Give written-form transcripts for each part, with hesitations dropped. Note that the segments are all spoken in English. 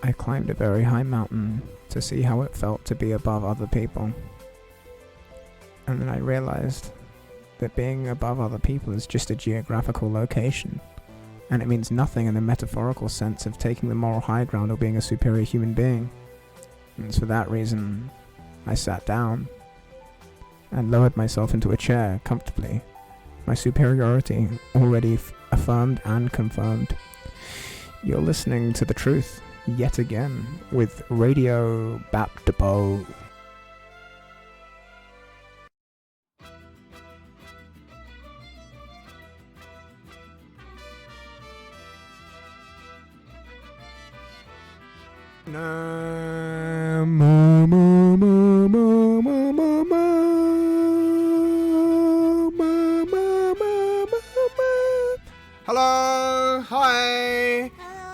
I climbed a very high mountain to see how it felt to be above other people. And then I realized that being above other people is just a geographical location, and it means nothing in the metaphorical sense of taking the moral high ground or being a superior human being. And it's for that reason I sat down and lowered myself into a chair comfortably, my superiority already affirmed and confirmed. You're listening to the truth yet again with Radio Bapdabo. Hello, hi.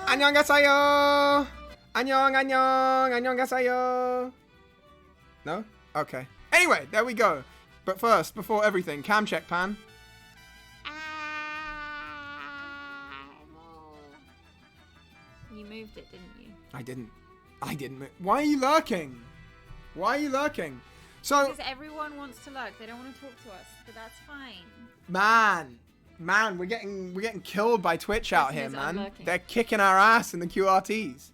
안녕하세요. 안녕하세요. No? Okay. Anyway, there we go. But first, before everything, cam check, Pan. You moved it, didn't you? I didn't. Why are you lurking? So, because everyone wants to lurk. They don't want to talk to us, but that's fine. Man, we're getting killed by Twitch out here, man. They're kicking our ass in the QRTs.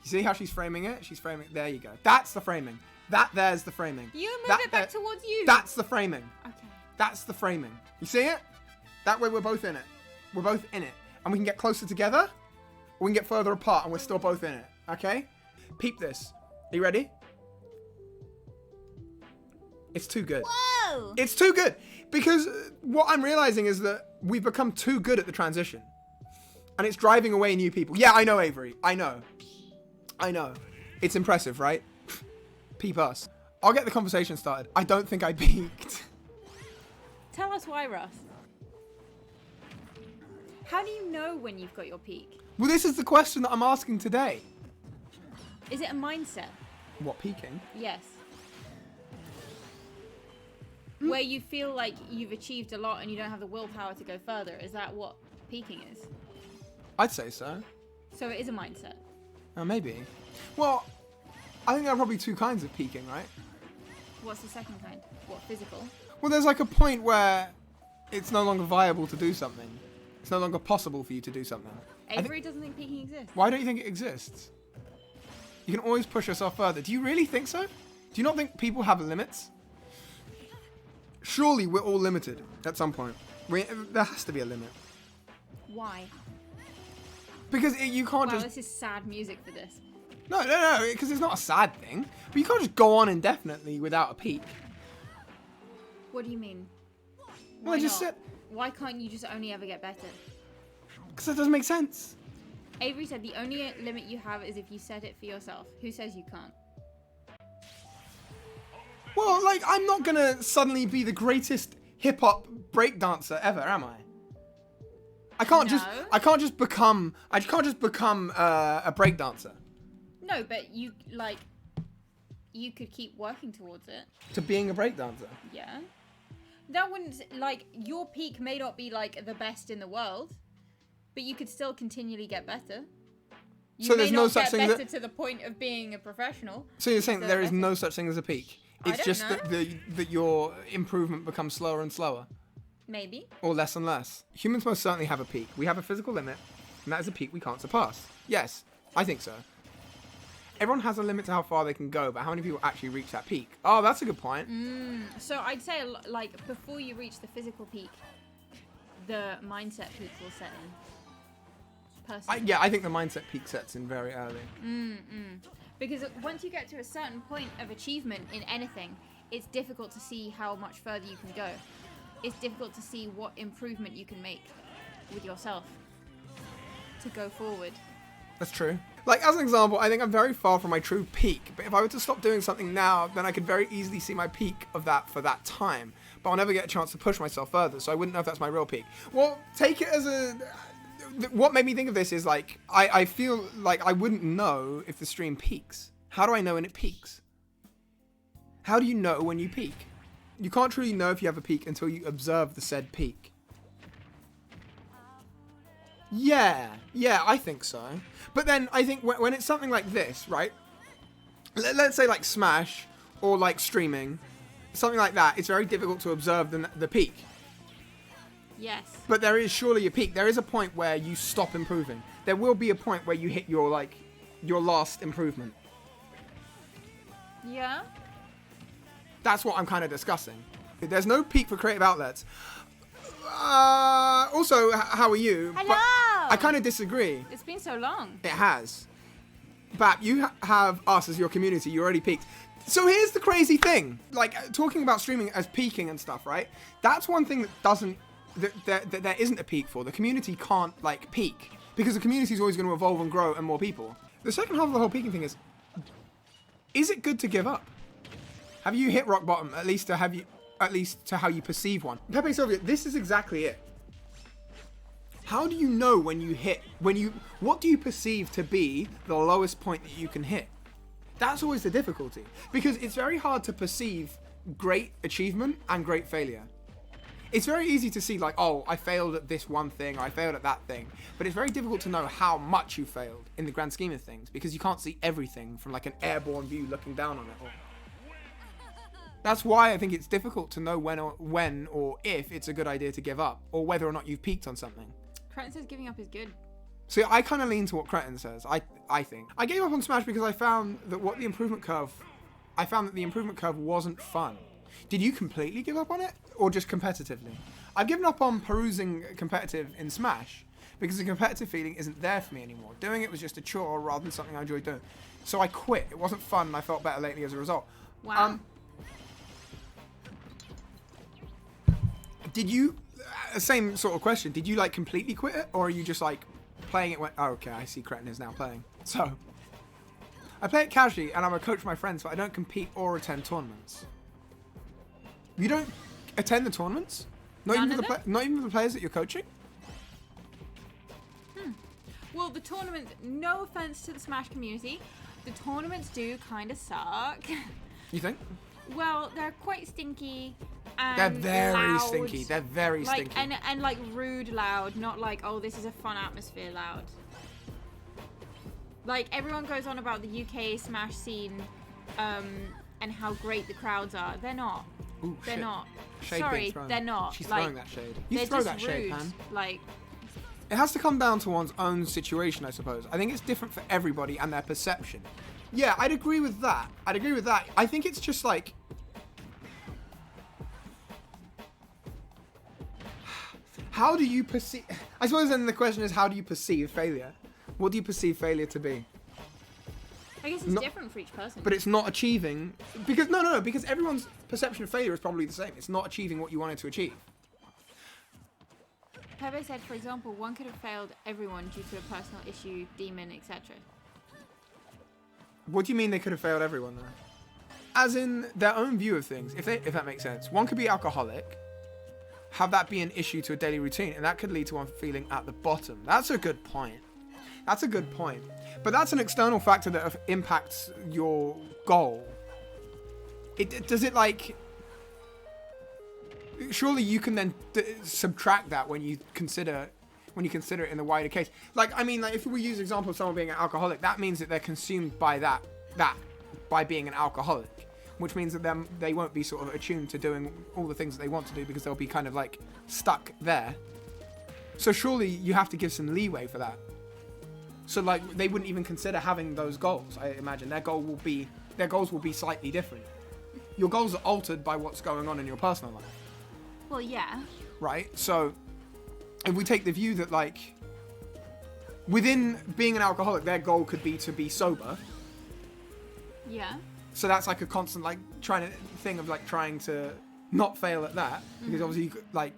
You see how she's framing it? There you go. That's the framing. There's the framing. You move it back towards you. That's the framing. Okay. That's the framing. You see it? That way we're both in it. And we can get closer together, or we can get further apart and we're still both in it. Okay? Peep this. Are you ready? It's too good. Whoa! It's too good. Because what I'm realizing is that we've become too good at the transition. And it's driving away new people. Yeah, I know, Avery. I know. It's impressive, right? Peep us. I'll get the conversation started. I don't think I peaked. Tell us why, Russ. How do you know when you've got your peak? Well, this is the question that I'm asking today. Is it a mindset? What, peaking? Yes. Where you feel like you've achieved a lot and you don't have the willpower to go further. Is that what peaking is? I'd say so. So it is a mindset. Maybe. Well, I think there are probably two kinds of peaking, right? What's the second kind? What, physical? Well, there's like a point where it's no longer viable to do something. It's no longer possible for you to do something. Avery doesn't think peaking exists. Why don't you think it exists? You can always push yourself further. Do you really think so? Do you not think people have limits? Surely we're all limited at some point. There has to be a limit. Why? Because you can't wow, just... this is sad music for this. No, because it's not a sad thing. But you can't just go on indefinitely without a peak. What do you mean? Well, I just said... Why can't you just only ever get better? Because that doesn't make sense. Avery said the only limit you have is if you set it for yourself. Who says you can't? Well, like, I'm not gonna suddenly be the greatest hip-hop breakdancer ever, am I? I can't just become a breakdancer. No, but you could keep working towards it. To being a breakdancer? Yeah. That wouldn't, your peak may not be, the best in the world, but you could still continually get better. You may not get better to the point of being a professional. So you're saying there is no such thing as a peak? It's just that your improvement becomes slower and slower? Maybe. Or less and less. Humans most certainly have a peak. We have a physical limit, and that is a peak we can't surpass. Yes, I think so. Everyone has a limit to how far they can go, but how many people actually reach that peak? Oh, that's a good point. So I'd say, before you reach the physical peak, the mindset peak will set in. Personally. I think the mindset peak sets in very early. Because once you get to a certain point of achievement in anything, it's difficult to see how much further you can go. It's difficult to see what improvement you can make with yourself to go forward. That's true. As an example, I think I'm very far from my true peak, but if I were to stop doing something now, then I could very easily see my peak of that for that time. But I'll never get a chance to push myself further, so I wouldn't know if that's my real peak. Well, take it as a... What made me think of this is, I feel like I wouldn't know if the stream peaks. How do I know when it peaks? How do you know when you peak? You can't truly know if you have a peak until you observe the said peak. Yeah, I think so. But then I think when it's something like this, right? Let's say like Smash or like streaming, something like that, it's very difficult to observe the peak. Yes. But there is surely a peak. There is a point where you stop improving. There will be a point where you hit your last improvement. Yeah. That's what I'm kind of discussing. There's no peak for creative outlets. Also, how are you? Hello. But I kind of disagree. It's been so long. It has. Bap, you have us as your community. You already peaked. So here's the crazy thing. Like, talking about streaming as peaking and stuff, right? That's one thing that there isn't a peak for. The community can't, like, peak. Because the community is always going to evolve and grow and more people. The second half of the whole peaking thing is it good to give up? Have you hit rock bottom, at least to how you perceive one? Pepe Sylvia, this is exactly it. How do you know what do you perceive to be the lowest point that you can hit? That's always the difficulty. Because it's very hard to perceive great achievement and great failure. It's very easy to see like, oh, I failed at this one thing, or I failed at that thing. But it's very difficult to know how much you failed in the grand scheme of things, because you can't see everything from like an airborne view looking down on it all. That's why I think it's difficult to know when or if it's a good idea to give up, or whether or not you've peaked on something. Cretin says giving up is good. So I kind of lean to what Cretin says. I think I gave up on Smash because I found that the improvement curve wasn't fun. Did you completely give up on it, or just competitively? I've given up on perusing competitive in Smash because the competitive feeling isn't there for me anymore. Doing it was just a chore rather than something I enjoyed doing. So I quit. It wasn't fun, and I felt better lately as a result. Wow. Did you, same sort of question, did you like completely quit it, or are you just like playing it when, oh, okay, I see Cretin is now playing. So, I play it casually and I'm a coach for my friends, but I don't compete or attend tournaments. You don't attend the tournaments? Not even for the players that you're coaching? Well, the tournaments, no offense to the Smash community, the tournaments do kind of suck. You think? Well, they're quite stinky. And they're very loud, stinky. They're very like, stinky. And like rude loud, not like, oh, this is a fun atmosphere loud. Like, everyone goes on about the UK Smash scene and how great the crowds are. They're not. Ooh, they're shit. not. Shade Sorry, they're not. She's like, throwing that shade. You they're throw just that shade, rude. Pan. Like, It has to come down to one's own situation, I suppose. I think it's different for everybody and their perception. Yeah, I'd agree with that. I think it's just like... How do you perceive... I suppose then the question is, how do you perceive failure? What do you perceive failure to be? I guess it's different for each person. But it's not achieving... Because because everyone's perception of failure is probably the same. It's not achieving what you wanted to achieve. Pepe said, for example, one could have failed everyone due to a personal issue, demon, etc. What do you mean they could have failed everyone, though? As in their own view of things, if that makes sense. One could be alcoholic, have that be an issue to a daily routine, and that could lead to one feeling at the bottom. That's a good point. But that's an external factor that impacts your goal. Does it like... Surely you can then subtract that when you consider it in the wider case. Like, I mean, like, if we use the example of someone being an alcoholic, that means that they're consumed by that by being an alcoholic, which means that they won't be sort of attuned to doing all the things that they want to do because they'll be kind of like stuck there. So surely you have to give some leeway for that. So like they wouldn't even consider having those goals. I imagine their goals will be slightly different. Your goals are altered by what's going on in your personal life. Well, yeah. Right? So if we take the view that like within being an alcoholic, their goal could be to be sober. Yeah. So that's like a constant like trying to not fail at that, because obviously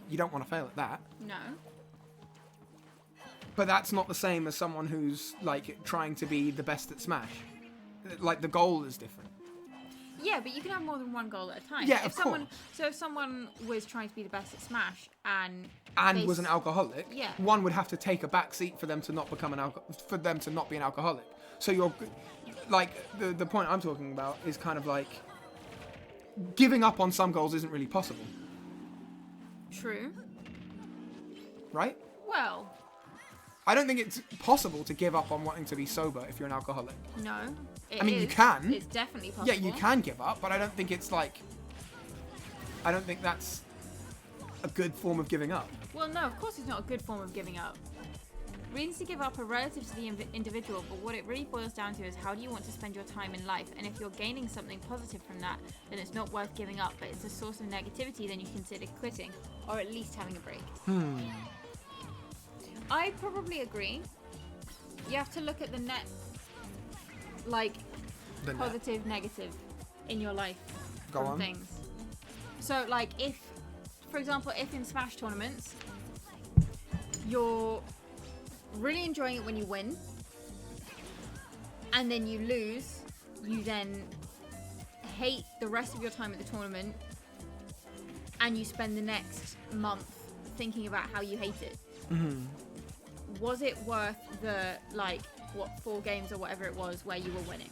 you don't want to fail at that. No. But that's not the same as someone who's like trying to be the best at Smash. Like the goal is different. Yeah, but you can have more than one goal at a time. Yeah, of course. So if someone was trying to be the best at Smash and was an alcoholic, yeah, one would have to take a back seat for them to not become for them to not be an alcoholic. So you're like the point I'm talking about is kind of like giving up on some goals isn't really possible. True. Right? Well, I don't think it's possible to give up on wanting to be sober if you're an alcoholic. No. I mean, you can. It's definitely possible. Yeah, you can give up, but I don't think it's like... I don't think that's a good form of giving up. Well, no, of course it's not a good form of giving up. Reasons to give up are relative to the individual, but what it really boils down to is how do you want to spend your time in life? And if you're gaining something positive from that, then it's not worth giving up, but it's a source of negativity, then you consider quitting, or at least having a break. I probably agree. You have to look at the net, like, positive, negative in your life from things. So, like, if, for example, if in Smash tournaments, you're really enjoying it when you win, and then you lose, you then hate the rest of your time at the tournament, and you spend the next month thinking about how you hate it. Was it worth the, like, 4 games or whatever it was where you were winning?